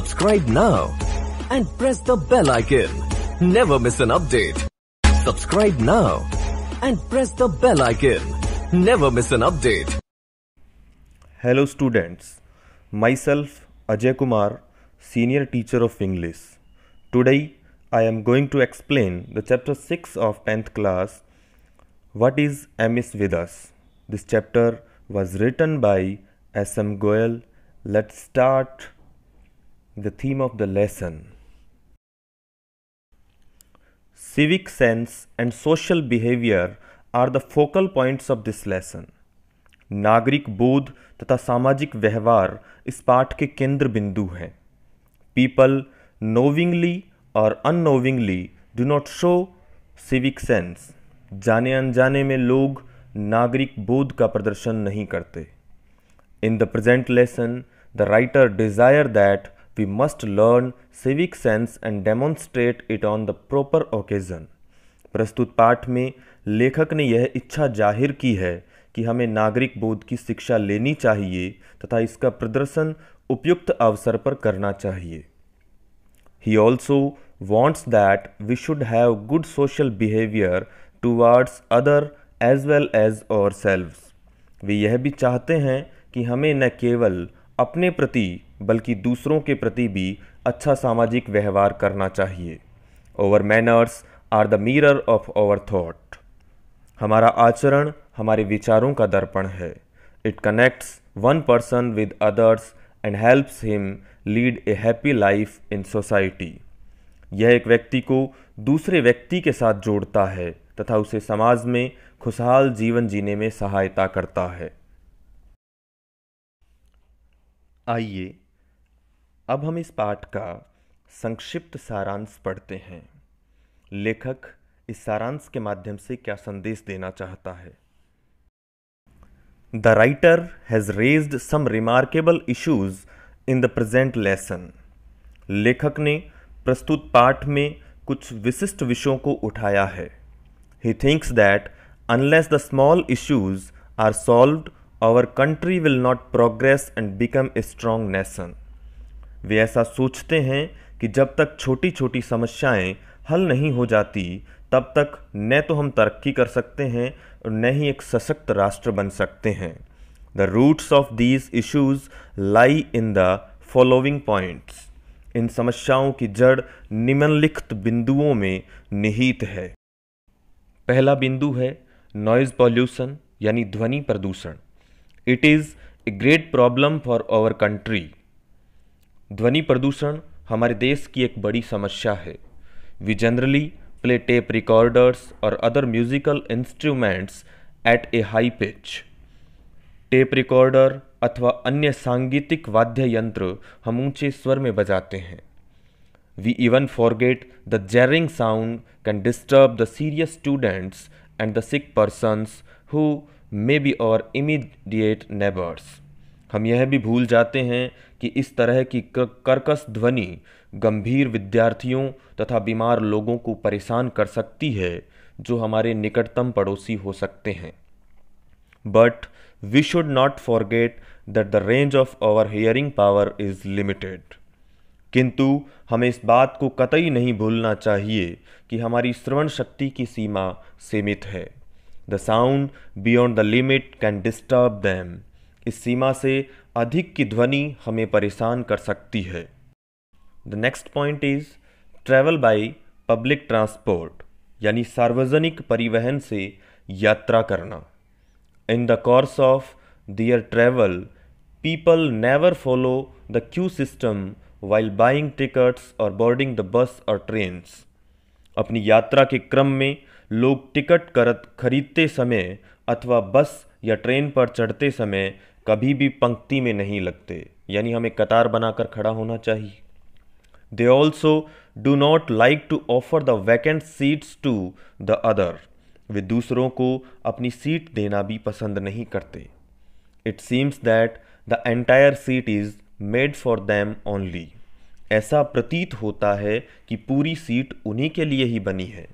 Subscribe now and press the bell icon. Never miss an update. Subscribe now and press the bell icon. Never miss an update. Hello students, myself Ajay Kumar, senior teacher of English. Today I am going to explain the chapter 6 of 10th class, What is Amiss with Us? This chapter was written by S.M. Goyal. Let's start the theme of the lesson. Civic sense and social behavior are the focal points of this lesson. नागरिक बोध तथा सामाजिक व्यवहार इस पाठ के केंद्र बिंदु हैं. People knowingly or unknowingly do not show civic sense. जाने अनजाने में लोग नागरिक बोध का प्रदर्शन नहीं करते. In the present lesson, the writer desires that we must learn civic sense and demonstrate it on the proper occasion. प्रस्तुत पाठ में लेखक ने यह इच्छा जाहिर की है कि हमें नागरिक बोध की शिक्षा लेनी चाहिए तथा इसका प्रदर्शन उपयुक्त अवसर पर करना चाहिए. He also wants that we should have good social behavior towards other as well as ourselves. वे यह भी चाहते हैं कि हमें न केवल अपने प्रति बल्कि दूसरों के प्रति भी अच्छा सामाजिक व्यवहार करना चाहिए. Our manners are the mirror of our thought. हमारा आचरण हमारे विचारों का दर्पण है. It connects one person with others and helps him lead a happy life in society. यह एक व्यक्ति को दूसरे व्यक्ति के साथ जोड़ता है तथा उसे समाज में खुशहाल जीवन जीने में सहायता करता है. आइए अब हम इस पाठ का संक्षिप्त सारांश पढ़ते हैं. लेखक इस सारांश के माध्यम से क्या संदेश देना चाहता है. The writer has raised some remarkable issues in the present lesson. लेखक ने प्रस्तुत पाठ में कुछ विशिष्ट विषयों को उठाया है. He thinks that unless the small issues are solved, our country will not progress and become a strong nation. वे ऐसा सोचते हैं कि जब तक छोटी छोटी समस्याएं हल नहीं हो जाती तब तक न तो हम तरक्की कर सकते हैं और न ही एक सशक्त राष्ट्र बन सकते हैं. The roots of these issues lie in the following points. इन समस्याओं की जड़ निम्नलिखित बिंदुओं में निहित है. पहला बिंदु है नॉइज पॉल्यूशन यानी ध्वनि प्रदूषण. It is a great problem for our country. ध्वनि प्रदूषण हमारे देश की एक बड़ी समस्या है. We generally play tape recorders और other musical instruments at a high pitch. Tape recorder अथवा अन्य सांगीतिक वाद्य यंत्र हम ऊंचे स्वर में बजाते हैं. We even forget the jarring sound can disturb the serious students and the sick persons who may be our immediate neighbours. हम यह भी भूल जाते हैं कि इस तरह की कर्कश ध्वनि गंभीर विद्यार्थियों तथा बीमार लोगों को परेशान कर सकती है जो हमारे निकटतम पड़ोसी हो सकते हैं. But we should not forget that the range of our hearing power is limited. किंतु हमें इस बात को कतई नहीं भूलना चाहिए कि हमारी श्रवण शक्ति की सीमा सीमित है. The sound beyond the limit can disturb them. इस सीमा से अधिक की ध्वनि हमें परेशान कर सकती है. The next point is travel by public transport यानी सार्वजनिक परिवहन से यात्रा करना. In the course of their travel people never follow the Q system while buying tickets or boarding the bus or trains. अपनी यात्रा के क्रम में लोग टिकट खरीदते समय अथवा बस या ट्रेन पर चढ़ते समय कभी भी पंक्ति में नहीं लगते यानी हमें कतार बनाकर खड़ा होना चाहिए. They also do not like to offer the vacant seats to the other. वे दूसरों को अपनी सीट देना भी पसंद नहीं करते. It seems that the entire seat is made for them only. ऐसा प्रतीत होता है कि पूरी सीट उन्हीं के लिए ही बनी है.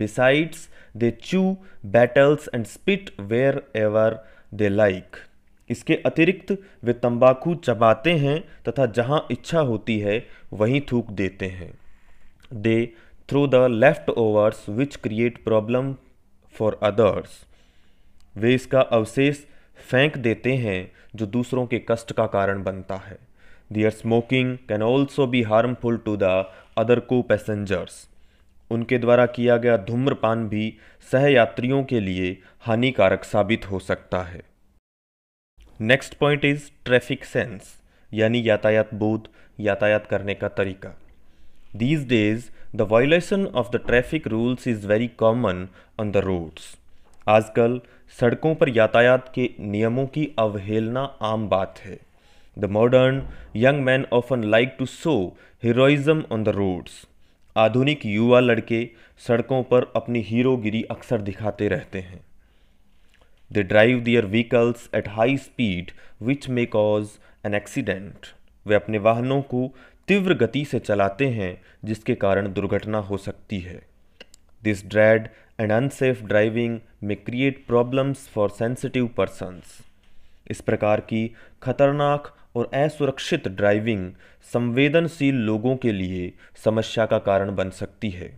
Besides, they chew battles and spit wherever they like. इसके अतिरिक्त वे तंबाकू चबाते हैं तथा जहां इच्छा होती है वहीं थूक देते हैं। They throw the left overs which create problem for others. वे इसका अवशेष फेंक देते हैं जो दूसरों के कष्ट का कारण बनता है। Their smoking can also be harmful to the other co-passengers। उनके द्वारा किया गया धूम्रपान भी सहयात्रियों के लिए हानिकारक साबित हो सकता है। Next point is traffic sense, यानी यातायात बोध, यातायात करने का तरीका। These days the violation of the traffic rules is very common on the roads। आजकल सड़कों पर यातायात के नियमों की अवहेलना आम बात है। The modern young men often like to show heroism on the roads। आधुनिक युवा लड़के सड़कों पर अपनी हीरोगिरी अक्सर दिखाते रहते हैं। They drive their vehicles at high speed which may cause an accident। वे अपने वाहनों को तीव्र गति से चलाते हैं जिसके कारण दुर्घटना हो सकती है। This dread and unsafe driving may create problems for sensitive persons। इस प्रकार की खतरनाक और असुरक्षित ड्राइविंग संवेदनशील लोगों के लिए समस्या का कारण बन सकती है।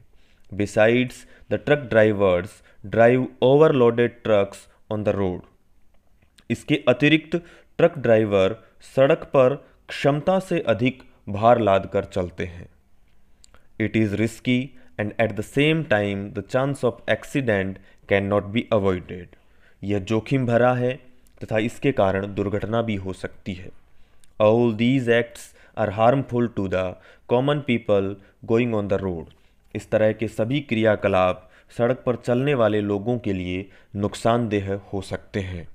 Besides, the truck drivers drive overloaded trucks on the road। इसके अतिरिक्त ट्रक ड्राइवर सड़क पर क्षमता से अधिक भार लाद कर चलते हैं। It is risky and at the same time the chance of accident cannot be avoided। यह जोखिम भरा है तथा इसके कारण दुर्घटना भी हो सकती है। All these acts are harmful to the common people going on the road। इस तरह के सभी क्रियाकलाप सड़क पर चलने वाले लोगों के लिए नुकसानदेह हो सकते हैं।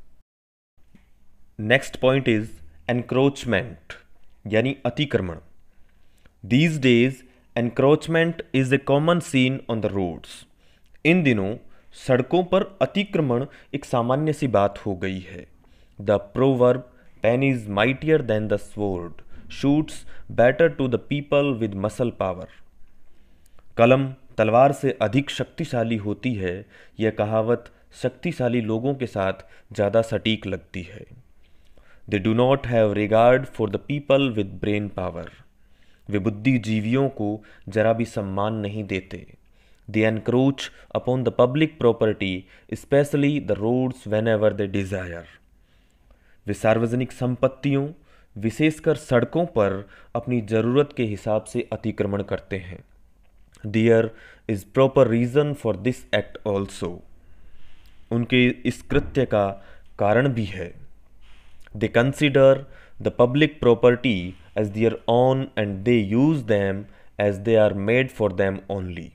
नेक्स्ट पॉइंट इज एनक्रोचमेंट, यानी अतिक्रमण। These days encroachment is a common scene on the roads। इन दिनों सड़कों पर अतिक्रमण एक सामान्य सी बात हो गई है। The proverb pen is mightier than the sword shoots better to the people with muscle power। कलम तलवार से अधिक शक्तिशाली होती है, यह कहावत शक्तिशाली लोगों के साथ ज़्यादा सटीक लगती है। They do not have regard for the people with brain power। वे बुद्धिजीवियों को जरा भी सम्मान नहीं देते। They encroach upon the public property, especially the roads whenever they desire। वे सार्वजनिक संपत्तियों, विशेषकर सड़कों पर अपनी ज़रूरत के हिसाब से अतिक्रमण करते हैं। There is proper reason for this act also। उनके इस कृत्य का कारण भी है। They consider the public property as their own and they use them as they are made for them only।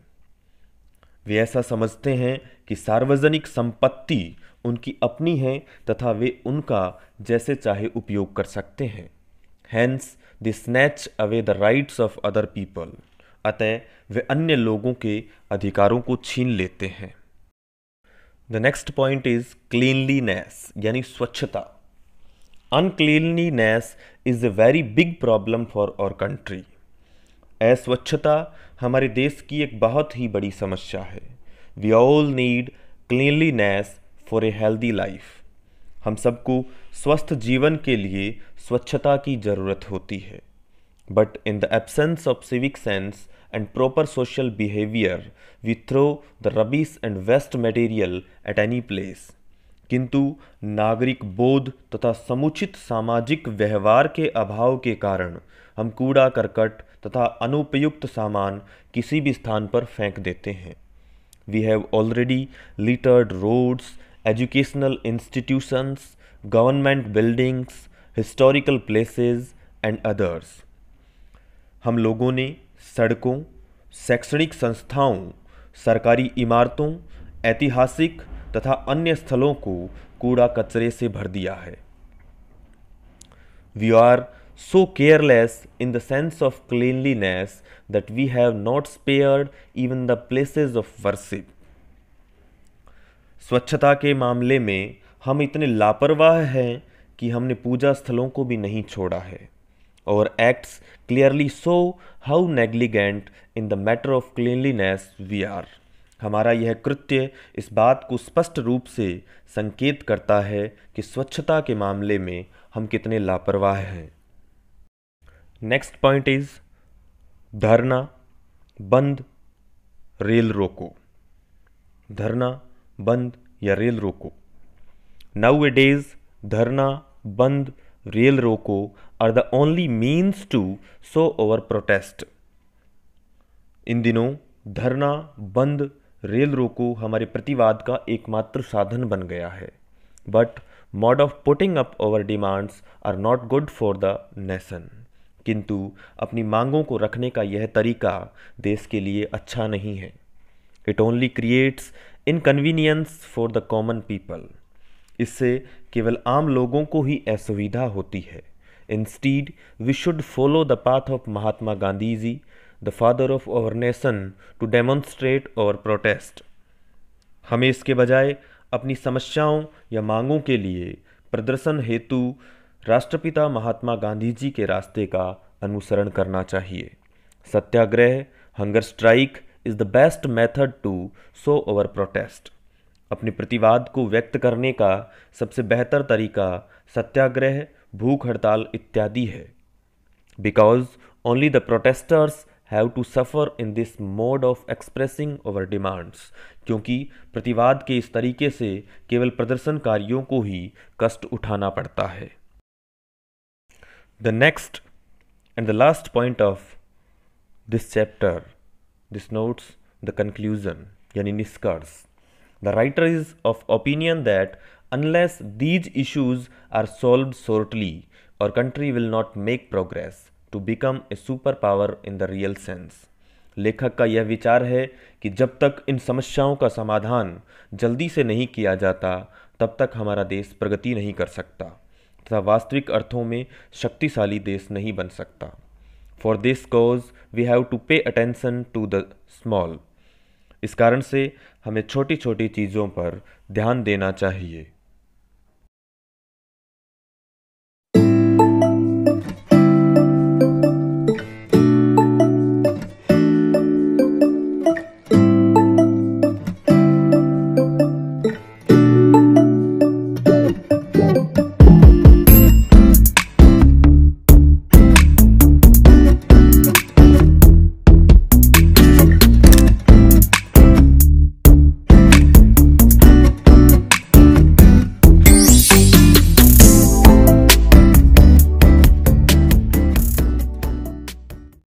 वे ऐसा समझते हैं कि सार्वजनिक संपत्ति उनकी अपनी है तथा वे उनका जैसे चाहे उपयोग कर सकते हैं। Hence they snatch away the rights of other people। अतः वे अन्य लोगों के अधिकारों को छीन लेते हैं। The next point is cleanliness, यानी स्वच्छता। Uncleanliness is a very big problem for our country। अस्वच्छता हमारे देश की एक बहुत ही बड़ी समस्या है। We all need cleanliness for a healthy life। हम सबको स्वस्थ जीवन के लिए स्वच्छता की ज़रूरत होती है। But in the absence of civic sense and proper social behavior, we throw the rubbish and waste material at any place। किंतु नागरिक बोध तथा समुचित सामाजिक व्यवहार के अभाव के कारण हम कूड़ा करकट तथा अनुपयुक्त सामान किसी भी स्थान पर फेंक देते हैं। We have already littered roads, educational institutions, government buildings, historical places and others। हम लोगों ने सड़कों, शैक्षणिक संस्थाओं, सरकारी इमारतों, ऐतिहासिक तथा अन्य स्थलों को कूड़ा कचरे से भर दिया है। We are so careless in the sense of cleanliness that we have not spared even the places of worship। स्वच्छता के मामले में हम इतने लापरवाह हैं कि हमने पूजा स्थलों को भी नहीं छोड़ा है। Our acts clearly show how negligent in the matter of cleanliness we are। हमारा यह कृत्य इस बात को स्पष्ट रूप से संकेत करता है कि स्वच्छता के मामले में हम कितने लापरवाह हैं। नेक्स्ट पॉइंट इज धरना बंद रेल रोको। धरना बंद या रेल रोको। Nowadays, धरना बंद रेल रोको are the only means to show our protest। इन दिनों धरना बंद रेल रोको हमारे प्रतिवाद का एकमात्र साधन बन गया है। But mode of putting up our demands are not good for the nation. किंतु अपनी मांगों को रखने का यह तरीका देश के लिए अच्छा नहीं है। It only creates inconvenience for the common people. इससे केवल आम लोगों को ही असुविधा होती है। Instead we should follow the path of Mahatma Gandhi ji, the father of our nation, to demonstrate our protest. हमें इसके बजाय अपनी समस्याओं या मांगों के लिए प्रदर्शन हेतु राष्ट्रपिता महात्मा गांधी जी के रास्ते का अनुसरण करना चाहिए। Satyagraha, hunger strike is the best method to show our protest. अपने प्रतिवाद को व्यक्त करने का सबसे बेहतर तरीका सत्याग्रह, भूख हड़ताल इत्यादि है। Because only the protesters have to suffer in this mode of expressing our demands. क्योंकि प्रतिवाद के इस तरीके से केवल प्रदर्शनकारियों को ही कष्ट उठाना पड़ता है। The next and the last point of this chapter, this notes the conclusion यानी निष्कर्ष। The writer is of opinion that unless these issues are solved shortly, our country will not make progress to become a superpower in the real sense। लेखक का यह विचार है कि जब तक इन समस्याओं का समाधान जल्दी से नहीं किया जाता तब तक हमारा देश प्रगति नहीं कर सकता तथा वास्तविक अर्थों में शक्तिशाली देश नहीं बन सकता। For this cause we have to pay attention to the small। इस कारण से हमें छोटी छोटी चीज़ों पर ध्यान देना चाहिए।